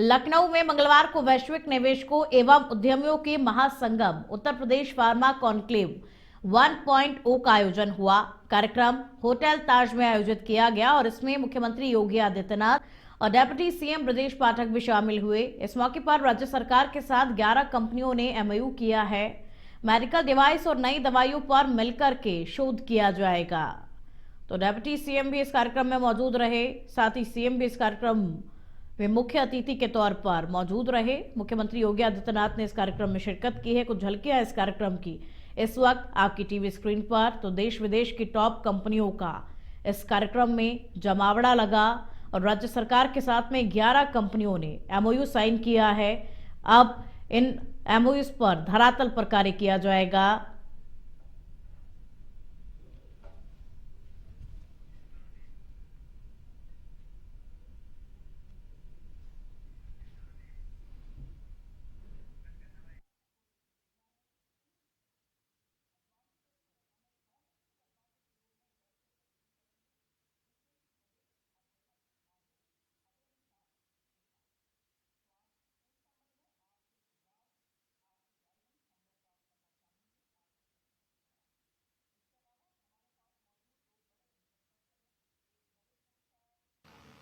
लखनऊ में मंगलवार को वैश्विक निवेशकों एवं उद्यमियों के महासंगम उत्तर प्रदेश फार्मा कॉन्क्लेव 1.0 का आयोजन हुआ। कार्यक्रम होटल ताज में आयोजित किया गया और इसमें मुख्यमंत्री योगी आदित्यनाथ और डिप्टी सीएम ब्रजेश पाठक भी शामिल हुए। इस मौके पर राज्य सरकार के साथ 11 कंपनियों ने एमओयू किया है। मेडिकल डिवाइस और नई दवाइयों पर मिलकर के शोध किया जाएगा। तो डिप्टी सीएम भी इस कार्यक्रम में मौजूद रहे, साथ ही सीएम भी इस कार्यक्रम वे मुख्य अतिथि के तौर पर मौजूद रहे। मुख्यमंत्री योगी आदित्यनाथ ने इस कार्यक्रम में शिरकत की है। कुछ झलकियां इस कार्यक्रम की इस वक्त आपकी टीवी स्क्रीन पर। तो देश विदेश की टॉप कंपनियों का इस कार्यक्रम में जमावड़ा लगा और राज्य सरकार के साथ में 11 कंपनियों ने एमओयू साइन किया है। अब इन एमओयू पर धरातल पर कार्य किया जाएगा।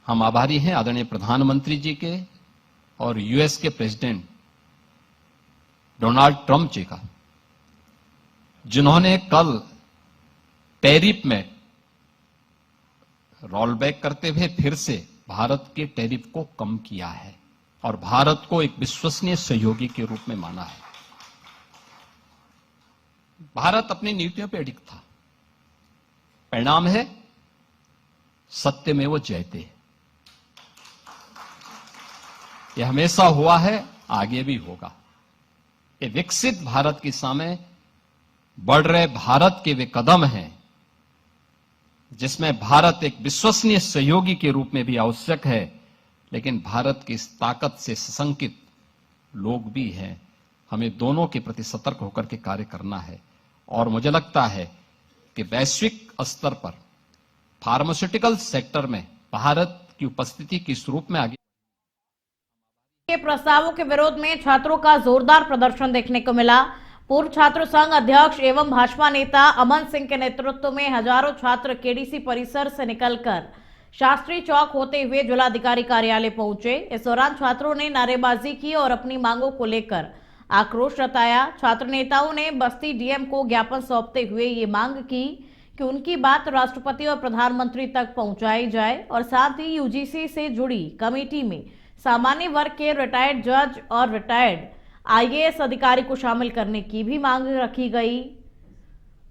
हम आभारी हैं आदरणीय प्रधानमंत्री जी के और यूएस के प्रेसिडेंट डोनाल्ड ट्रंप जी का, जिन्होंने कल टैरिफ में रोल बैक करते हुए फिर से भारत के टैरिफ को कम किया है और भारत को एक विश्वसनीय सहयोगी के रूप में माना है। भारत अपनी नीतियों पर अडिग था। परिणाम है सत्यमेव जयते। यह हमेशा हुआ है, आगे भी होगा। ये विकसित भारत के सामने बढ़ रहे भारत के वे कदम हैं जिसमें भारत एक विश्वसनीय सहयोगी के रूप में भी आवश्यक है, लेकिन भारत की इस ताकत से सशंकित लोग भी हैं। हमें दोनों के प्रति सतर्क होकर के कार्य करना है और मुझे लगता है कि वैश्विक स्तर पर फार्मास्यूटिकल सेक्टर में भारत की उपस्थिति किस रूप में आगे के प्रस्तावों के विरोध में छात्रों का जोरदार प्रदर्शन देखने को मिला। पूर्व छात्र संघ अध्यक्ष एवं भाजपा नेता अमन सिंह के नेतृत्व में हजारों छात्र केडीसी परिसर से निकलकर शास्त्री चौक होते हुए जिलाधिकारी कार्यालय पहुंचे। इस दौरान छात्रों ने नारेबाजी की और अपनी मांगों को लेकर आक्रोश जताया। छात्र नेताओं ने बस्ती डीएम को ज्ञापन सौंपते हुए ये मांग की कि उनकी बात राष्ट्रपति और प्रधानमंत्री तक पहुंचाई जाए और साथ ही यूजीसी से जुड़ी कमेटी में सामान्य वर्ग के रिटायर्ड जज और रिटायर्ड आईएएस अधिकारी को शामिल करने की भी मांग रखी गई।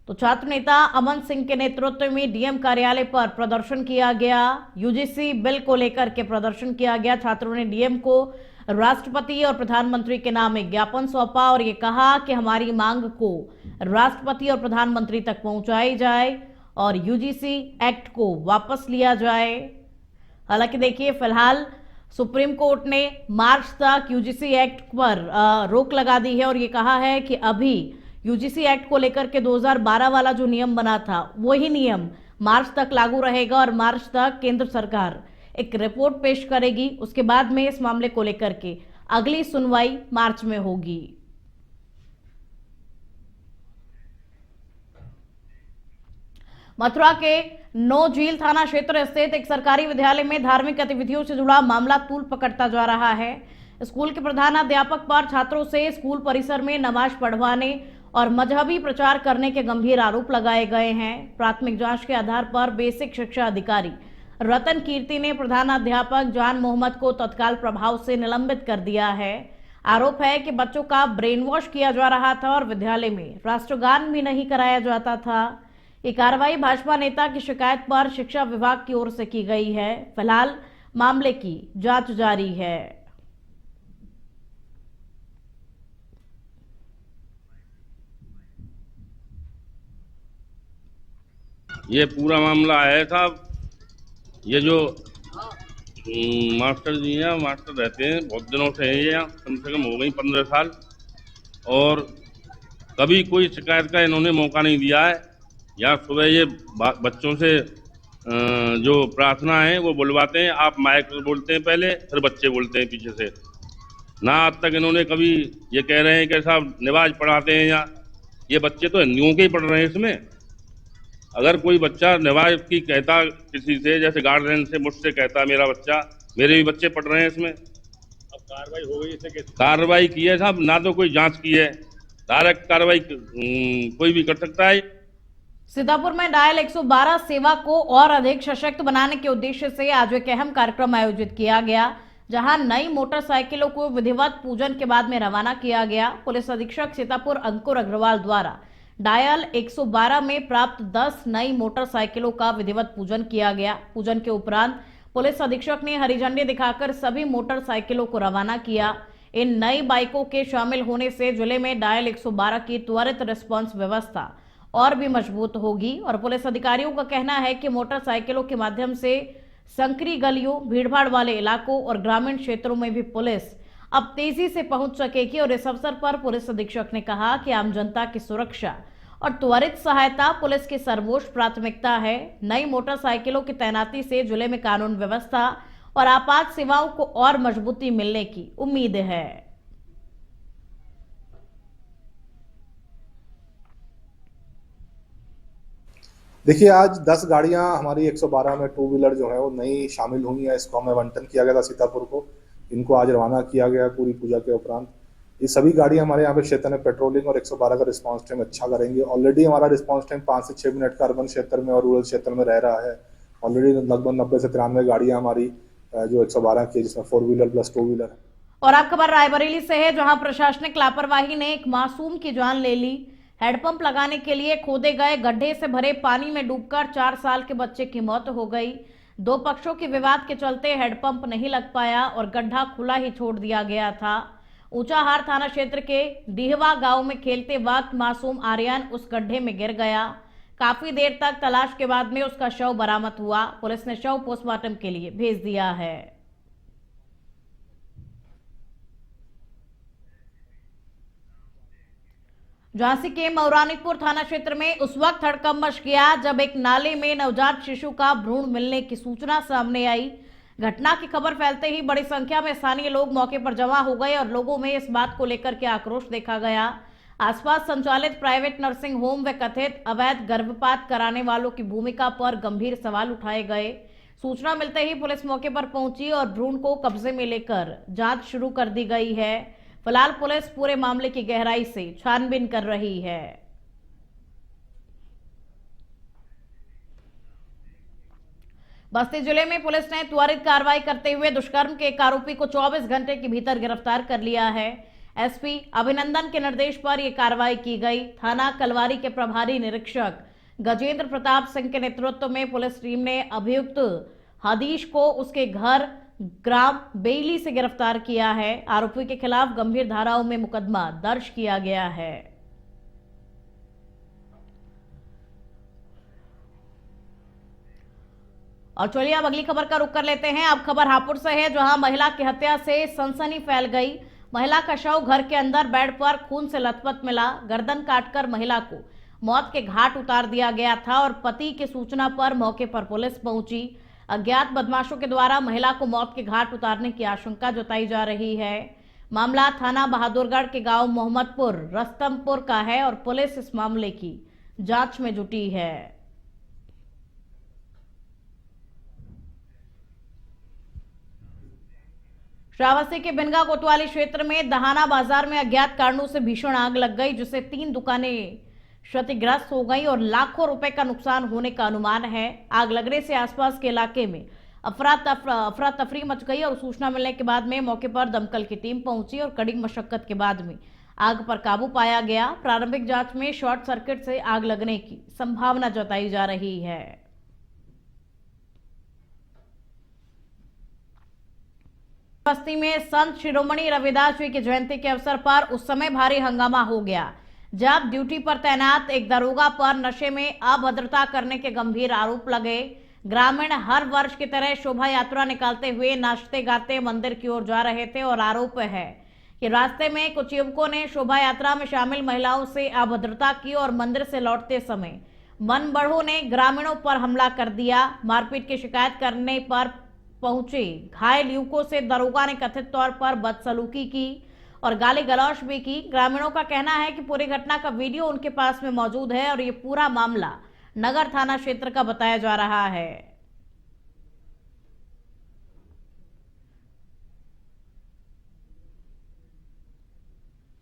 तो छात्र नेता अमन सिंह के नेतृत्व में डीएम कार्यालय पर प्रदर्शन किया गया। यूजीसी बिल को लेकर के प्रदर्शन किया गया। छात्रों ने डीएम को राष्ट्रपति और प्रधानमंत्री के नाम एक ज्ञापन सौंपा और ये कहा कि हमारी मांग को राष्ट्रपति और प्रधानमंत्री तक पहुंचाई जाए और यूजीसी एक्ट को वापस लिया जाए। हालांकि देखिए, फिलहाल सुप्रीम कोर्ट ने मार्च तक यूजीसी एक्ट पर रोक लगा दी है और ये कहा है कि अभी यूजीसी एक्ट को लेकर के 2012 वाला जो नियम बना था वही नियम मार्च तक लागू रहेगा और मार्च तक केंद्र सरकार एक रिपोर्ट पेश करेगी। उसके बाद में इस मामले को लेकर के अगली सुनवाई मार्च में होगी। मथुरा के नौ झील थाना क्षेत्र स्थित एक सरकारी विद्यालय में धार्मिक गतिविधियों से जुड़ा मामला तूल पकड़ता जा रहा है। स्कूल के प्रधानाध्यापक पर छात्रों से स्कूल परिसर में नमाज पढ़वाने और मजहबी प्रचार करने के गंभीर आरोप लगाए गए हैं। प्राथमिक जांच के आधार पर बेसिक शिक्षा अधिकारी रतन कीर्ति ने प्रधानाध्यापक जान मोहम्मद को तत्काल प्रभाव से निलंबित कर दिया है। आरोप है कि बच्चों का ब्रेन वॉश किया जा रहा था और विद्यालय में राष्ट्रगान भी नहीं कराया जाता था। ये कार्रवाई भाजपा नेता की शिकायत पर शिक्षा विभाग की ओर से की गई है। फिलहाल मामले की जांच जारी है। ये पूरा मामला आया था। ये जो मास्टर जी हैं, मास्टर रहते हैं बहुत दिनों से हैं, ये कम से कम हो गई 15 साल और कभी कोई शिकायत का इन्होंने मौका नहीं दिया है। या सुबह ये बच्चों से जो प्रार्थना है वो बुलवाते हैं। आप माइक में बोलते हैं पहले, फिर बच्चे बोलते हैं पीछे से। ना आज तक इन्होंने कभी ये कह रहे हैं कि साहब नमाज पढ़ाते हैं, या ये बच्चे तो हिंदुओं के ही पढ़ रहे हैं इसमें। अगर कोई बच्चा नमाज की कहता किसी से, जैसे गार्जियन से मुझसे कहता मेरा बच्चा, मेरे भी बच्चे पढ़ रहे हैं इसमें। अब कार्रवाई हो गई, इसे कार्रवाई की है साहब, ना तो कोई जांच की है, डायरेक्ट कार्रवाई कोई भी कर सकता है। सीतापुर में डायल 112 सेवा को और अधिक सशक्त बनाने के उद्देश्य से आज एक अहम कार्यक्रम आयोजित किया गया, जहां नई मोटरसाइकिलों को विधिवत पूजन के बाद में रवाना किया गया। पुलिस अधीक्षक सीतापुर अंकुर अग्रवाल द्वारा डायल 112 में प्राप्त 10 नई मोटरसाइकिलों का विधिवत पूजन किया गया। पूजन के उपरांत पुलिस अधीक्षक ने हरी झंडी दिखाकर सभी मोटरसाइकिलों को रवाना किया। इन नई बाइकों के शामिल होने से जिले में डायल 112 की त्वरित रिस्पांस व्यवस्था और भी मजबूत होगी और पुलिस अधिकारियों का कहना है कि मोटरसाइकिलों के माध्यम से संकरी गलियों, भीड़भाड़ वाले इलाकों और ग्रामीण क्षेत्रों में भी पुलिस अब तेजी से पहुंच सकेगी। और इस अवसर पर पुलिस अधीक्षक ने कहा कि आम जनता की सुरक्षा और त्वरित सहायता पुलिस की सर्वोच्च प्राथमिकता है। नई मोटरसाइकिलों की तैनाती से जिले में कानून व्यवस्था और आपात सेवाओं को और मजबूती मिलने की उम्मीद है। देखिए, आज 10 गाड़ियां हमारी 112 में टू व्हीलर जो है वो नई शामिल हुई है। इसको हमें आवंटन किया गया था सीतापुर को, इनको आज रवाना किया गया पूरी पूजा के उपरांत। ये सभी गाड़ियां हमारे यहाँ पे क्षेत्र में पेट्रोलिंग और 112 का रिस्पांस टाइम अच्छा करेंगे। ऑलरेडी हमारा रिस्पांस टाइम 5 से 6 मिनट का अर्बन क्षेत्र में और रूरल क्षेत्र में रह रहा है। ऑलरेडी लगभग 90 से 93 गाड़ियां हमारी जो 112 की, जिसमें 4 व्हीलर प्लस 2 व्हीलर है। और अब खबर रायबरेली से है, जहां प्रशासनिक लापरवाही ने एक मासूम की जान ले ली। हैंडपंप लगाने के लिए खोदे गए गड्ढे से भरे पानी में डूबकर 4 साल के बच्चे की मौत हो गई। दो पक्षों के विवाद के चलते हैंडपंप नहीं लग पाया और गड्ढा खुला ही छोड़ दिया गया था। ऊंचाहार थाना क्षेत्र के डीहवा गांव में खेलते वक्त मासूम आर्यन उस गड्ढे में गिर गया। काफी देर तक तलाश के बाद में उसका शव बरामद हुआ। पुलिस ने शव पोस्टमार्टम के लिए भेज दिया है। झांसी के मौरानीपुर थाना क्षेत्र में उस वक्त हड़कंप मच गया जब एक नाले में नवजात शिशु का भ्रूण मिलने की सूचना सामने आई। घटना की खबर फैलते ही बड़ी संख्या में स्थानीय लोग मौके पर जमा हो गए और लोगों में इस बात को लेकर के आक्रोश देखा गया। आसपास संचालित प्राइवेट नर्सिंग होम व कथित अवैध गर्भपात कराने वालों की भूमिका पर गंभीर सवाल उठाए गए। सूचना मिलते ही पुलिस मौके पर पहुंची और भ्रूण को कब्जे में लेकर जांच शुरू कर दी गई है। फिलहाल पुलिस पूरे मामले की गहराई से छानबीन कर रही है। बस्ती जिले में पुलिस ने त्वरित कार्रवाई करते हुए दुष्कर्म के एक आरोपी को 24 घंटे के भीतर गिरफ्तार कर लिया है। एसपी अभिनंदन के निर्देश पर यह कार्रवाई की गई। थाना कलवारी के प्रभारी निरीक्षक गजेंद्र प्रताप सिंह के नेतृत्व में पुलिस टीम ने अभियुक्त हदीश को उसके घर ग्राम बेइली से गिरफ्तार किया है। आरोपी के खिलाफ गंभीर धाराओं में मुकदमा दर्ज किया गया है। और चलिए अब अगली खबर का रुख कर लेते हैं। अब खबर हापुड़ से है, जहां महिला की हत्या से सनसनी फैल गई। महिला का शव घर के अंदर बेड पर खून से लथपथ मिला। गर्दन काटकर महिला को मौत के घाट उतार दिया गया था और पति की सूचना पर मौके पर पुलिस पहुंची। अज्ञात बदमाशों के द्वारा महिला को मौत के घाट उतारने की आशंका जताई जा रही है। मामला थाना बहादुरगढ़ के गांव मोहम्मदपुर रस्तमपुर का है और पुलिस इस मामले की जांच में जुटी है। श्रावस्ती के बिनगा कोतवाली क्षेत्र में दहाना बाजार में अज्ञात कारणों से भीषण आग लग गई, जिससे 3 दुकानें क्षतिग्रस्त हो गई और लाखों रुपए का नुकसान होने का अनुमान है। आग लगने से आसपास के इलाके में अफरा तफरी मच गई और सूचना मिलने के बाद में मौके पर दमकल की टीम पहुंची और कड़ी मशक्कत के बाद में आग पर काबू पाया गया। प्रारंभिक जांच में शॉर्ट सर्किट से आग लगने की संभावना जताई जा रही है। बस्ती में संत शिरोमणि रविदास जी की जयंती के अवसर पर उस समय भारी हंगामा हो गया जब ड्यूटी पर तैनात एक दरोगा पर नशे में अभद्रता करने के गंभीर आरोप लगे। ग्रामीण हर वर्ष की तरह शोभा यात्रा निकालते हुए नाचते गाते मंदिर की ओर जा रहे थे और आरोप है कि रास्ते में कुछ युवकों ने शोभा यात्रा में शामिल महिलाओं से अभद्रता की और मंदिर से लौटते समय मनबढ़ों ने ग्रामीणों पर हमला कर दिया। मारपीट की शिकायत करने पर पहुंचे घायल युवकों से दरोगा ने कथित तौर पर बदसलूकी की और गाली गलौज भी की। ग्रामीणों का कहना है कि पूरी घटना का वीडियो उनके पास में मौजूद है और ये पूरा मामला नगर थाना क्षेत्र का बताया जा रहा है।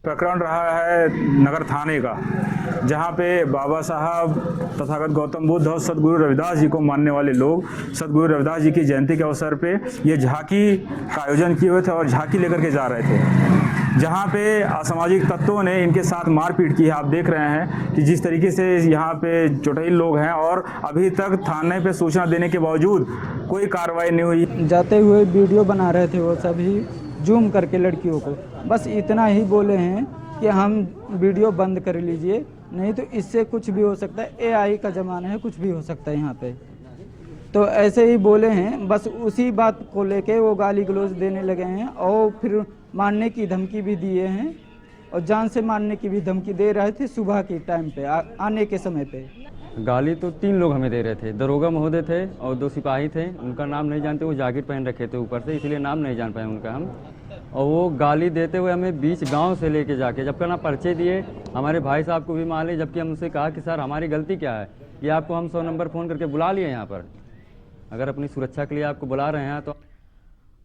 प्रकरण रहा है नगर थाने का, जहां पे बाबा साहब तथागत गौतम बुद्ध और सदगुरु रविदास जी को मानने वाले लोग सदगुरु रविदास जी की जयंती के अवसर पे ये झांकी का आयोजन किए हुए थे और झांकी लेकर के जा रहे थे, जहां पे असामाजिक तत्वों ने इनके साथ मारपीट की है। आप देख रहे हैं कि जिस तरीके से यहाँ पे चुटैल लोग हैं और अभी तक थाने पे सूचना देने के बावजूद कोई कार्रवाई नहीं हुई। जाते हुए वीडियो बना रहे थे वो सभी जूम करके लड़कियों को, बस इतना ही बोले हैं कि हम वीडियो बंद कर लीजिए, नहीं तो इससे कुछ भी हो सकता है, AI का ज़माना है, कुछ भी हो सकता है यहाँ पे। तो ऐसे ही बोले हैं, बस उसी बात को लेके वो गाली गलौज देने लगे हैं और फिर मारने की धमकी भी दिए हैं और जान से मारने की भी धमकी दे रहे थे सुबह के टाइम पे आने के समय पे। गाली तो 3 लोग हमें दे रहे थे, दरोगा महोदय थे और 2 सिपाही थे। उनका नाम नहीं जानते, वो जैकेट पहन रखे थे ऊपर से, इसलिए नाम नहीं जान पाए उनका हम। और वो गाली देते हुए हमें बीच गांव से लेके जाके, जबकि ना पर्चे दिए हमारे भाई साहब को भी मान लिए, जबकि हम उनसे कहा कि सर हमारी गलती क्या है, ये आपको हम 100 नंबर फ़ोन करके बुला लिए यहाँ पर, अगर अपनी सुरक्षा के लिए आपको बुला रहे हैं तो।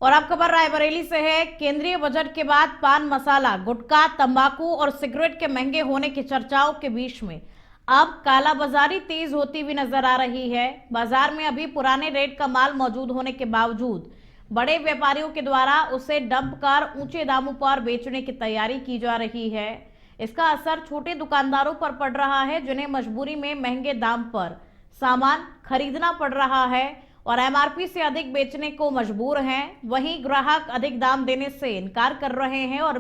और अब खबर रायबरेली से है। केंद्रीय बजट के बाद पान मसाला, गुटखा, तंबाकू और सिगरेट के महंगे होने की चर्चाओं के बीच में अब कालाबाजारी तेज होती हुई नजर आ रही है। बाजार में अभी पुराने रेट का माल मौजूद होने के बावजूद बड़े व्यापारियों के द्वारा उसे डंप कर ऊंचे दामों पर बेचने की तैयारी की जा रही है। इसका असर छोटे दुकानदारों पर पड़ रहा है, जिन्हें मजबूरी में महंगे दाम पर सामान खरीदना पड़ रहा है और MRP से अधिक बेचने को मजबूर हैं। वहीं ग्राहक अधिक दाम देने से इनकार कर रहे हैं और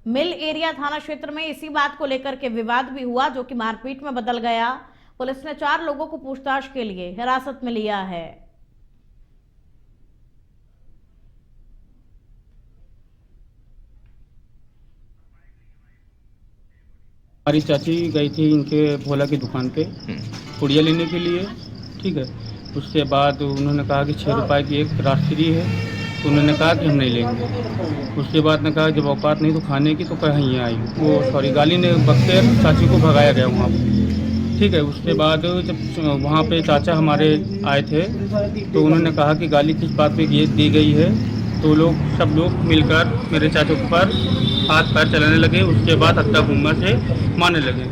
मिल एरिया थाना क्षेत्र में इसी बात को लेकर के विवाद भी हुआ, जो कि मारपीट में बदल गया। पुलिस ने 4 लोगों को पूछताछ के लिए हिरासत में लिया है। हमारी चाची गई थी इनके भोला की दुकान पे पुड़िया लेने के लिए, ठीक है। उसके बाद उन्होंने कहा कि 6 रुपए की एक राष्ट्रीय है, तो उन्होंने कहा कि हम नहीं लेंगे। उसके बाद ने कहा जब औकात नहीं तो खाने की, तो कहीं आई वो सॉरी गाली ने बकते चाची को भगाया गया वहाँ पर, ठीक है। उसके बाद जब वहाँ पे चाचा हमारे आए थे तो उन्होंने कहा कि गाली किस बात पे ये दी गई है, तो सब लोग मिलकर मेरे चाचा पर हाथ पैर चलाने लगे। उसके बाद हत्या घूमने से मारने लगे।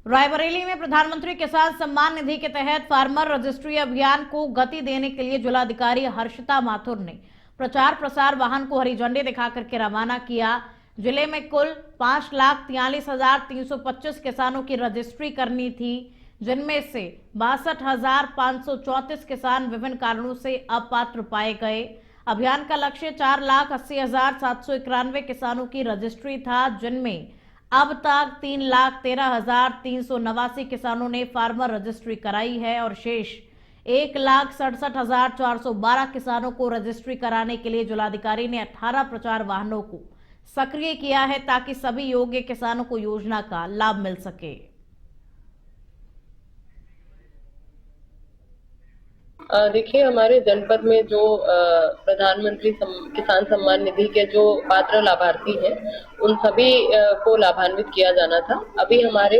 रायबरेली में प्रधानमंत्री किसान सम्मान निधि के तहत फार्मर रजिस्ट्री अभियान को गति देने के लिए जिलाधिकारी हर्षिता माथुर ने प्रचार प्रसार वाहन को हरी झंडी दिखाकर के रवाना किया। जिले में कुल 5,43,325 किसानों की रजिस्ट्री करनी थी, जिनमें से 62,534 किसान विभिन्न कारणों से अपात्र पाए गए। अभियान का लक्ष्य 4,80,791 किसानों की रजिस्ट्री था, जिनमें अब तक 3,13,389 किसानों ने फार्मर रजिस्ट्री कराई है और शेष 1,67,412 किसानों को रजिस्ट्री कराने के लिए जिलाधिकारी ने 18 प्रचार वाहनों को सक्रिय किया है, ताकि सभी योग्य किसानों को योजना का लाभ मिल सके। देखिए, हमारे जनपद में जो प्रधानमंत्री किसान सम्मान निधि के जो पात्र लाभार्थी हैं, उन सभी को लाभान्वित किया जाना था। अभी हमारे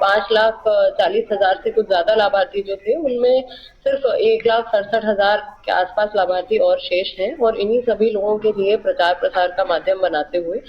5,40,000 से कुछ ज्यादा लाभार्थी जो थे, उनमें सिर्फ 1,67,000 के आसपास लाभार्थी और शेष हैं और इन्हीं सभी लोगों के लिए प्रचार प्रसार का माध्यम बनाते हुए